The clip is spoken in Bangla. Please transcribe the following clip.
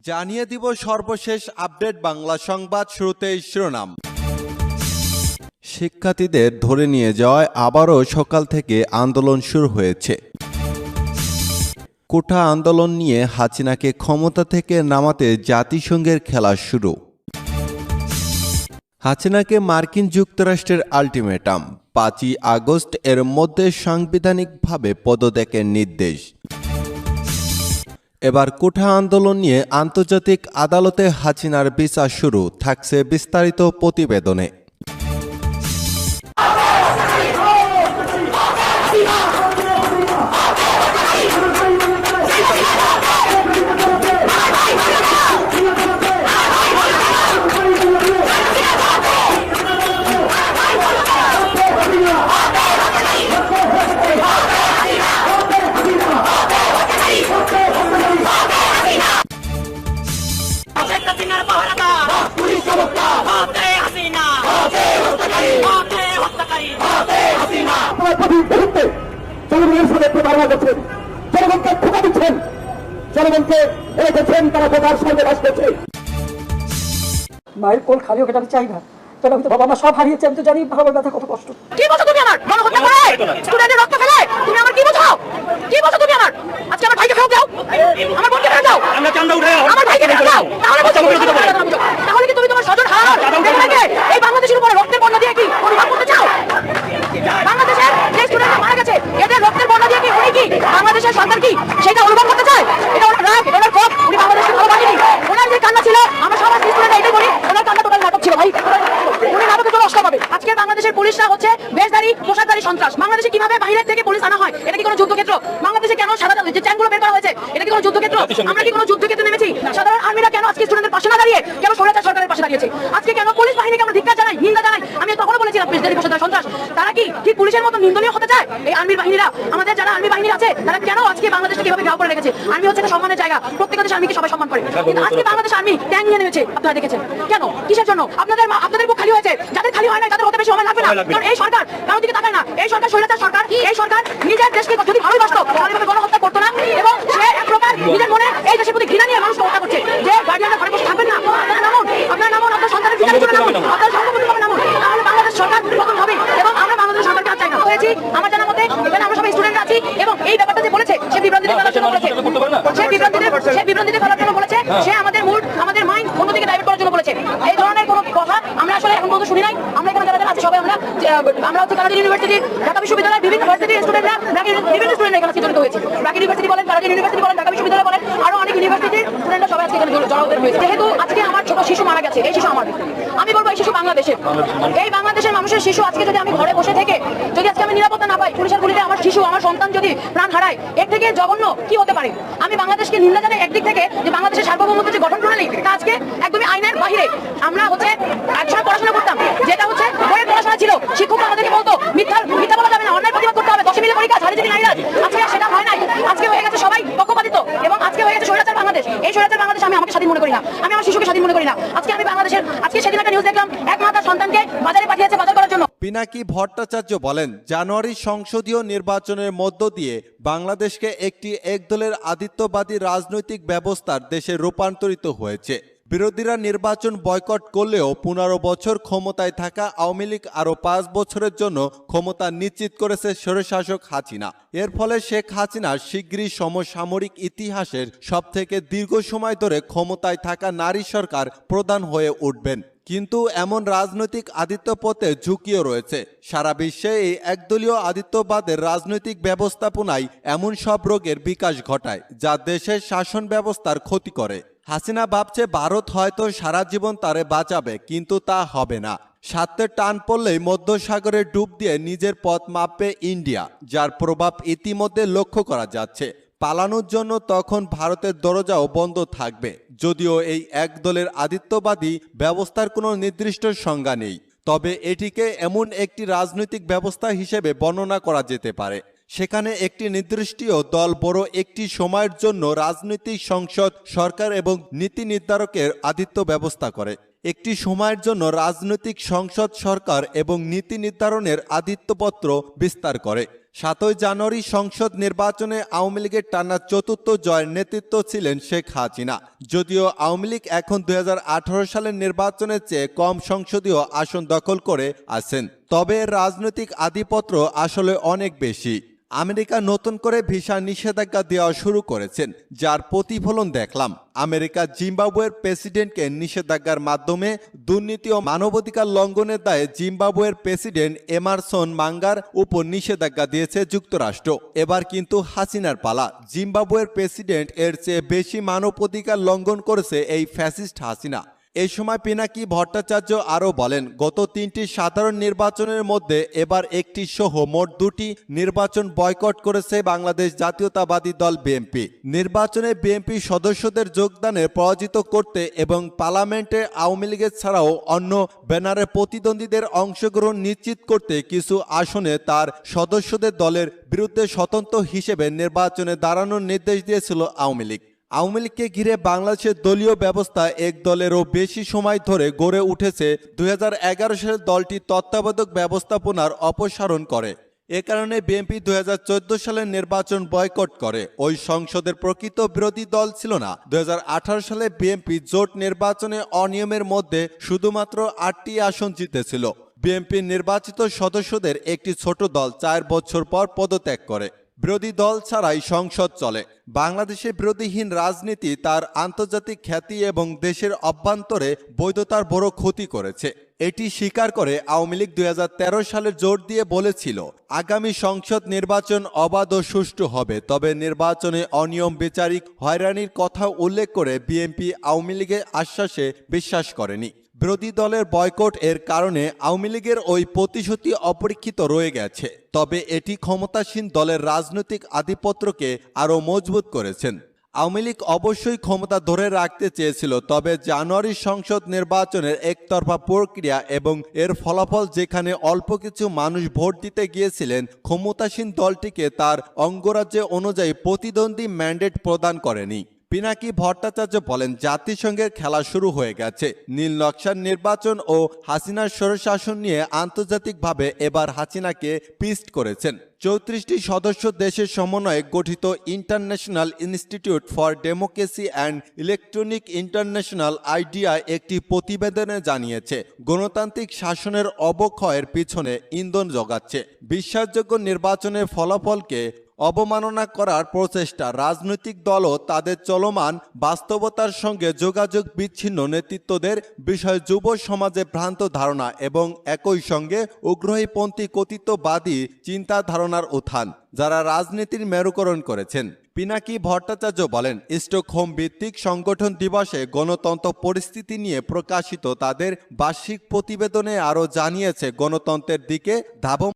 জানিয়ে দিব সর্বশেষ আপডেট বাংলা সংবাদ। শুরুতেই শিরোনাম। শিক্ষার্থীদের ধরে নিয়ে যাওয়ায় আবারও সকাল থেকে আন্দোলন শুরু হয়েছে। কোটা আন্দোলন নিয়ে হাসিনাকে ক্ষমতা থেকে নামাতে জাতিসংঘের খেলা শুরু। হাসিনাকে মার্কিন যুক্তরাষ্ট্রের আল্টিমেটাম, 5ই আগস্ট এর মধ্যে সাংবিধানিকভাবে পদত্যাগের নির্দেশ। এবার কোটা আন্দোলন নিয়ে আন্তর্জাতিক আদালতে হাসিনার বিচার শুরু, থাকছে বিস্তারিত প্রতিবেদনে। মায়ের কোল খালি ওকে আমি চাই না, কারণ আমি তো বাবা মা সব হারিয়েছি। আমি তো জানি বাবার ব্যথা কত কষ্ট। কি বলছো তুমি আমার গণহত্যা করে স্টুডেন্টের রক্ত ফেলে? তুমি আমার কি বোঝাও? কি বলছো তুমি আমার? আজকে আমার ভাইকে ফেরত দাও, আমার বোনকে ফেরত দাও, আমরা চান্দা উঠাই আমার ভাইকে ফেরত দাও। তাহলে কি তুমি তোমার স্বজন হারানোর বেদনাকে এই বাংলাদেশের উপরে রক্তের বন্যা দিয়ে কি অনুভব করতে চাও? বাংলাদেশের যে স্টুডেন্টরা মারা গেছে এদের রক্তের বন্যা দিয়ে কি উনি কি বাংলাদেশের সরকার কি সেটা অনুভব করতে চায়? এটা ওনার রাগ, এটা ওনার ক্ষোভ। উনি বাংলাদেশকে ভালোবাসেনি। ওনার যে কান্না ছিল, আমরা সবার স্টুডেন্টরা এটাই বলি, ওনার কান্না টোটাল নাটক ছিল ভাই। উনি নাটকের জন্য অস্কার পাবে। আজকে বাংলাদেশের পুলিশরা হচ্ছে বেশধারী পোশাকধারী সন্ত্রাস। বাংলাদেশে কিভাবে বাইরের থেকে পুলিশ আনা হয়? এটা কি কোনো যুদ্ধক্ষেত্র? বাংলাদেশে কেন সাধারণ যে ট্যাঙ্কগুলো বের করা হয়েছে এটা কি কোনো যুদ্ধক্ষেত্র? আমরা কি কোনো যুদ্ধক্ষেত্রে নেমেছি? সাধারণ আর্মিরা কেন আজকে স্টুডেন্টদের পাশে না দাঁড়িয়ে কেন স্বৈরাচার সরকারের পাশে দাঁড়িয়েছে? আজকে কেন পুলিশ বাহিনীকে আমরা ধিক্কার জানাই, নিন্দা জানাই? আমি তখনও বলেছিলাম বেশধারী পোশাকধারী সন্ত্রাস। তারা কি ঠিক পুলিশের মতো নিন্দনীয় হতে চায়? এই আর্মি বাহিনীরা, আমাদের যারা আর্মি বাহিনী আছে তারা কেন আজকে বাংলাদেশকে কিভাবে ঘাও করে রেখেছে? আর্মি হচ্ছে একটা সম্মানের জায়গা, প্রত্যেকটা দেশের আর্মিকে সবাই সম্মান করে। কিন্তু আজকে বাংলাদেশ আর্মি ট্যাঙ্ক নিয়ে নেমেছে, আপনারা দেখেছেন কেন? কিসের জন্য? আপনাদের বুক খালি হয়েছে, যাদের খালি হয় না তাদের হতে বেশি সময় লাগবে না। কারণ এই সরকার কারোর দিকে তাকায় না। এই সরকার স্বৈরাচার সরকার। এই সরকার নিজের দেশকে যদি ভালোই বাসতো তাহলে এভাবে গণহত্যা করতো না। এবং সে এক প্রকার নিজের মনে এই দেশের প্রতি ঘৃণা নিয়ে মানুষকে হত্যা করছে। যে গার্ডিয়ানরা ঘরে বসে থাকবেন না, আপনারা নামুন, আপনার সন্তানের বিচারের জন্য নামুন, আপনার সংখ্যাপত্র হবে নামুন, তাহলে বাংলাদেশ সরকার পতন হবে। এবং আমরা বাংলাদেশ সরকারকে আর চাই না। হয়েছি আমার জানার মতে এখানে আমরা সবাই স্টুডেন্ট আছি এবং এই ব্যাপারটা যে বলেছে সে বিভ্রান্তিতে ফেলার জন্য বলেছে। সে বিভ্রান্তিতে ফেলার জন্য বলেছে। সে আমাদের মাইন্ড অন্যদিকে ডাইভার্ট করার জন্য বলেছে। এই ধরনের কোনো কথা আমরা আসলে এখন পর্যন্ত শুনি নাই। আমরা এখানে যারা আছি সবাই আমরা হচ্ছে কানাডিয়ান ইউনিভার্সিটি, ঢাকা বিশ্ববিদ্যালয়, বিভিন্ন ভার্সিটির স্টুডেন্টরা, বিভিন্ন স্টুডেন্ট এখানে জড়িত হয়েছে। ঢাকা ইউনিভার্সিটি বলেন, কানাডিয়ান ইউনিভার্সিটি বলেন, ঢাকা বিশ্ববিদ্যালয় বলেন, আরো অনেক ইউনিভার্সিটির স্টুডেন্টরা সবাই আজকে এখানে জড়ো হয়েছে। যেহেতু আজকে আমার ছোট শিশু মারা গেছে, এই শিশু আমার, আমি বলবো এই শিশু বাংলাদেশের। এই বাংলাদেশের মানুষের শিশু আজকে যদি আমি ঘরে বসে থেকে যদি আজকে আমি নিরাপত্তা না পাই, পুলিশের গুলিতে আমার শিশু, আমার সন্তান যদি প্রাণ হারায়, এর থেকে জঘন্য কি হতে পারে? আমি বাংলাদেশকে নিন্দা জানাই একদিক থেকে, যে বাংলাদেশের সার্বভৌমত্ব যে গঠন প্রণালী তা আজকে একদমই আইনের বাহিরে। আমরা হচ্ছে একসময় পড়াশোনা করতাম, যেটা হচ্ছে বইয়ের পড়াশোনা ছিল। শিক্ষক আমাদেরকে বলতো মিথ্যা বলা যাবে না, অন্যায় প্রতিবাদ করতে হবে, 10 মিলে পরীক্ষা, ছাড়ি যদি নাইরাজ। আজকে সেটা হয় নাই। আজকে হয়ে গেছে সবাই পক্ষপাতিত্ব এবং আজকে হয়ে গেছে স্বৈরাচার বাংলাদেশ। এই স্বৈরাচার বাংলাদেশ আমি আমাকে স্বাধীন মনে করি না, আমি আমার শিশুকে স্বাধীন মনে করি না। আজকে আমি বাংলাদেশের, আজকে সেদিন একটা নিউজ দেখলাম, এক মা তার সন্তানকে বাজারে পাঠিয়েছে বাজার করার জন্য। পিনাকি ভট্টাচার্য বলেন, জানুয়ারি সংসদীয় নির্বাচনের মধ্য দিয়ে বাংলাদেশকে একটি একদলের আধিপত্যবাদী রাজনৈতিক ব্যবস্থার দেশে রূপান্তরিত হয়েছে। বিরোধীরা নির্বাচন বয়কট করলেও 15 বছর ক্ষমতায় থাকা আওয়ামী লীগ আরও 5 বছরের জন্য ক্ষমতা নিশ্চিত করেছে স্বৈরশাসক হাসিনা। এর ফলে শেখ হাসিনা শীঘ্রই সমসাময়িক ইতিহাসের সবথেকে দীর্ঘ সময় ধরে ক্ষমতায় থাকা নারী সরকার প্রধান হয়ে উঠবেন। কিন্তু এমন রাজনৈতিক আধিপত্যে ঝুঁকিও রয়েছে। সারা বিশ্বে এই একদলীয় আধিপত্যবাদের রাজনৈতিক ব্যবস্থাপনায় এমন সব রোগের বিকাশ ঘটায় যা দেশের শাসন ব্যবস্থার ক্ষতি করে। হাসিনা ভাবছে ভারত হয়তো সারা জীবন তারে বাঁচাবে, কিন্তু তা হবে না। স্বার্থের টান পড়লেই মধ্যসাগরে ডুব দিয়ে নিজের পথ মাপবে ইন্ডিয়া, যার প্রভাব ইতিমধ্যে লক্ষ্য করা যাচ্ছে। পালানোর জন্য তখন ভারতের দরজাও বন্ধ থাকবে। যদিও এই একদলের আধিপত্যবাদী ব্যবস্থার কোনো নির্দিষ্ট সংজ্ঞা নেই, তবে এটিকে এমন একটি রাজনৈতিক ব্যবস্থা হিসেবে বর্ণনা করা যেতে পারে সেখানে একটি নির্দিষ্ট দল বড় একটি সময়ের জন্য রাজনৈতিক সংসদ, সরকার এবং নীতি নির্ধারকের আধিপত্য ব্যবস্থা করে। একটি সময়ের জন্য রাজনৈতিক সংসদ, সরকার এবং নীতি নির্ধারণের আধিপত্য বিস্তার করে। 7 জানুয়ারি সংসদ নির্বাচনে আওয়ামী লীগের টানা চতুর্থ জয়ের নেতৃত্ব ছিলেন শেখ হাসিনা। যদিও আওয়ামী লীগ এখন 2018 সালের নির্বাচনের চেয়ে কম সংসদীয় আসন দখল করে আছেন, তবে রাজনৈতিক আধিপত্য আসলে অনেক বেশি। আমেরিকা নতুন করে ভিসা নিষেধাজ্ঞা দেওয়া শুরু করেছেন, যার প্রতিফলন দেখলাম। আমেরিকা জিম্বাবুয়ের প্রেসিডেন্টকে নিষেধাজ্ঞার মাধ্যমে দুর্নীতি ও মানবাধিকার লঙ্ঘনের দায়ে জিম্বাবুয়ের প্রেসিডেন্ট এমারসন মাঙ্গার উপর নিষেধাজ্ঞা দিয়েছে যুক্তরাষ্ট্র। এবার কিন্তু হাসিনার পালা। জিম্বাবুয়ের প্রেসিডেন্ট এর চেয়ে বেশি মানবাধিকার লঙ্ঘন করেছে এই ফ্যাসিস্ট হাসিনা। এই সময় পিনাকি ভট্টাচার্য আরও বলেন, গত 3টি সাধারণ নির্বাচনের মধ্যে এবার একটি সহ মোট 2টি নির্বাচন বয়কট করেছে বাংলাদেশ জাতীয়তাবাদী দল বিএনপি। নির্বাচনে বিএনপি সদস্যদের যোগদানে পরাজিত করতে এবং পার্লামেন্টে আওয়ামী লীগের ছাড়াও অন্য ব্যানারে প্রতিদ্বন্দ্বীদের অংশগ্রহণ নিশ্চিত করতে কিছু আসনে তার সদস্যদের দলের বিরুদ্ধে স্বতন্ত্র হিসেবে নির্বাচনে দাঁড়ানোর নির্দেশ দিয়েছিল আওয়ামী লীগ। আওয়ামী লীগকে ঘিরে বাংলাদেশের দলীয় ব্যবস্থা এক দলেরও বেশি সময় ধরে গড়ে উঠেছে। 2011 সালে দলটি তত্ত্বাবধায়ক ব্যবস্থাপনার অপসারণ করে। এ কারণে বিএনপি 2014 সালের নির্বাচন বয়কট করে। ওই সংসদের প্রকৃত বিরোধী দল ছিল না। 2018 সালে বিএনপি জোট নির্বাচনে অনিয়মের মধ্যে শুধুমাত্র 8টি আসন জিতেছিল। বিএনপি নির্বাচিত সদস্যদের একটি ছোট দল 4 বছর পর পদত্যাগ করে। বিরোধী দল ছাড়াই সংসদ চলে। বাংলাদেশে বিরোধীহীন রাজনীতি তার আন্তর্জাতিক খ্যাতি এবং দেশের অভ্যন্তরে বৈধতার বড় ক্ষতি করেছে। এটি স্বীকার করে আওয়ামী লীগ 2013 সালে জোর দিয়ে বলেছিল, আগামী সংসদ নির্বাচন অবাধ ও সুষ্ঠু হবে। তবে নির্বাচনে অনিয়ম, বিচারিক হয়রানির কথা উল্লেখ করে বিএনপি আওয়ামী লীগের আশ্বাসে বিশ্বাস করেনি। বিরোধী দলের বয়কট এর কারণে আওয়ামী লীগের ওই প্রতিশ্রুতি অপরীক্ষিত রয়ে গেছে। তবে এটি ক্ষমতাসীন দলের রাজনৈতিক আধিপত্যকে আরও মজবুত করেছেন। আওয়ামী লীগ অবশ্যই ক্ষমতা ধরে রাখতে চেয়েছিল, তবে জানুয়ারি সংসদ নির্বাচনের একতরফা প্রক্রিয়া এবং এর ফলাফল যেখানে অল্প কিছু মানুষ ভোট দিতে গিয়েছিলেন, ক্ষমতাসীন দলটিকে তার অঙ্গরাজ্য অনুযায়ী প্রতিদ্বন্দ্বী ম্যান্ডেট প্রদান করেনি। পিনাকি ভট্টাচার্য বলেন, জাতিসংঘের খেলা শুরু হয়ে গেছে। নীল নকশার নির্বাচন ও হাসিনার স্বৈরশাসন নিয়ে আন্তর্জাতিকভাবে এবার হাসিনাকে পিস্ট করেছেন। 34টি সদস্য দেশের সমন্বয়ে গঠিত international institute for democracy and electronic international idea একটি প্রতিবেদনে জানিয়েছে, গণতান্ত্রিক শাসনের অবক্ষয়ের পিছনে ইন্ধন জোগাচ্ছে বিশ্বাসযোগ্য নির্বাচনের ফলাফলকে অবমাননা করার প্রচেষ্টা। রাজনৈতিক দলও তাদের চলমান বাস্তবতার সঙ্গে যোগাযোগ বিচ্ছিন্ন নেতৃত্বদের বিষয়ে যুব সমাজে ভ্রান্ত ধারণা এবং একই সঙ্গে উগ্রহীপন্থী কর্তৃত্ববাদী চিন্তা ধারণার উত্থান, যারা রাজনীতির মেরুকরণ করেছেন। পিনাকি ভট্টাচার্য বলেন, স্টকহোম ভিত্তিক সংগঠন দিবসে গণতন্ত্র পরিস্থিতি নিয়ে প্রকাশিত তাদের বার্ষিক প্রতিবেদনে আরও জানিয়েছে, গণতন্ত্রের দিকে ধাবমান